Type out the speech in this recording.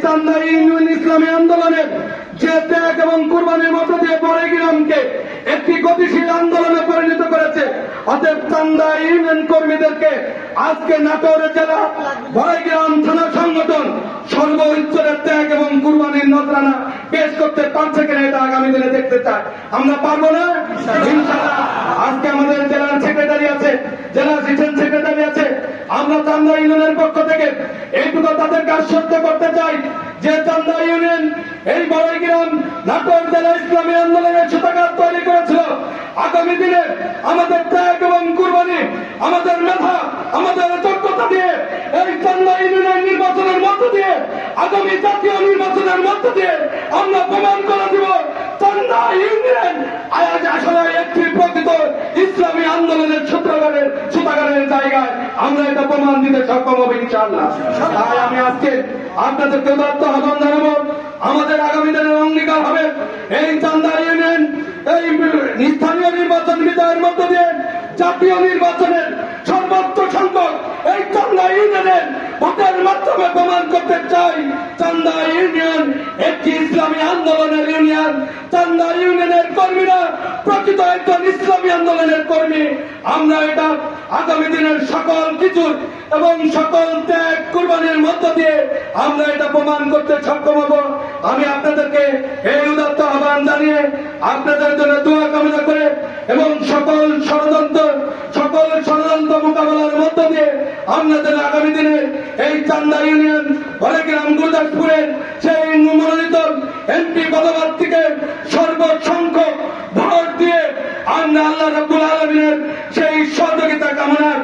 চান্দা ইউনিয়ন ইসলামী আন্দোলনের যে ত্যাগ এবং কুরবানির মধ্য দিয়ে বড়াইগ্রামকে একটি গতিশীল আন্দোলনে পরিণত করেছে, অতএব চান্দা ইউনিয়ন কর্মীদেরকে আজকে নাটোর জেলা বড়াইগ্রাম থানা সংগঠন সর্বোচ্চের ত্যাগ এবং কুরবানির নজরানা পেশ করতে পারছে কিনা এটা আগামী দিনে দেখতে চাই। আমরা পারবো না ইনশাআল্লাহ। আজকে আমাদের জেলার সেক্রেটারি আছে, জেলা অ্যাসিস্ট্যান্ট সেক্রেটারি আছে, আমরা চান্দা ইউনিয়নের পক্ষ থেকে এইটুকু তাদেরকে আশ্বস্ত করতে চাই যে চান্দা ইউনিয়ন এই বড়াইগ্রাম নাটোর জেলা ইসলামী আন্দোলনের সূতাঘাত তৈরি করেছিল। আগামী দিনে আমাদের ত্যাগ এবং কুরবানি, আমাদের মেধা, আমাদের যোগ্যতা দিয়ে এই চান্দা ইউনিয়নের নির্বাচনের মধ্য দিয়ে, আগামী জাতীয় নির্বাচনের মধ্য দিয়ে আমরা প্রমাণ করে দিব চান্দা ইউনিয়ন আজ আসলে একটি প্রকৃত ইসলামী আন্দোলনের সূত্রাগারের জায়গায় আমরা এটা প্রমাণ দিতে সক্ষম হব ইনশাআল্লাহ। তাই আমি আজকে আপনাদেরকে উদাত্ত আহ্বান জানাবো, আমাদের আগামী দিনের অঙ্গীকার হবে এই চান্দা ইউনিয়ন এই স্থানীয় নির্বাচন বিজয়ের মধ্য দিয়ে জাতীয় নির্বাচনের সর্বোচ্চ সংখ্যক এই চান্দা ইউনিয়নের ভোটের মাধ্যমে প্রমাণ করতে চাই চান্দা ইউনিয়ন একটি ইসলামী আন্দোলনের ইউনিয়ন। চান্দা ইউনিয়নের কর্মীরা প্রকৃত একজন ইসলামী আন্দোলনের কর্মী। আমরা এটা আগামী দিনের সকল কিছু এবং সকল ত্যাগ কুরবানির মধ্য দিয়ে আমরা এটা প্রমাণ করতে সক্ষম হব। আমি আপনাদেরকে এই উদাত্ত আহ্বান জানিয়ে আপনাদের জন্য দোয়া কামনা করে এবং সকল ষড়যন্ত্র মোকাবেলার মধ্য দিয়ে আমরা যেন আগামী দিনে এই চান্দা ইউনিয়ন বড়াইগ্রাম গুরুদাসপুরের সেই মনোনীত এমপি পদপ্রার্থীকে সর্বসংখ্যক ভোট দিয়ে আমরা আল্লাহ রাব্বুল আলামিনের সেই সহযোগিতা কামনার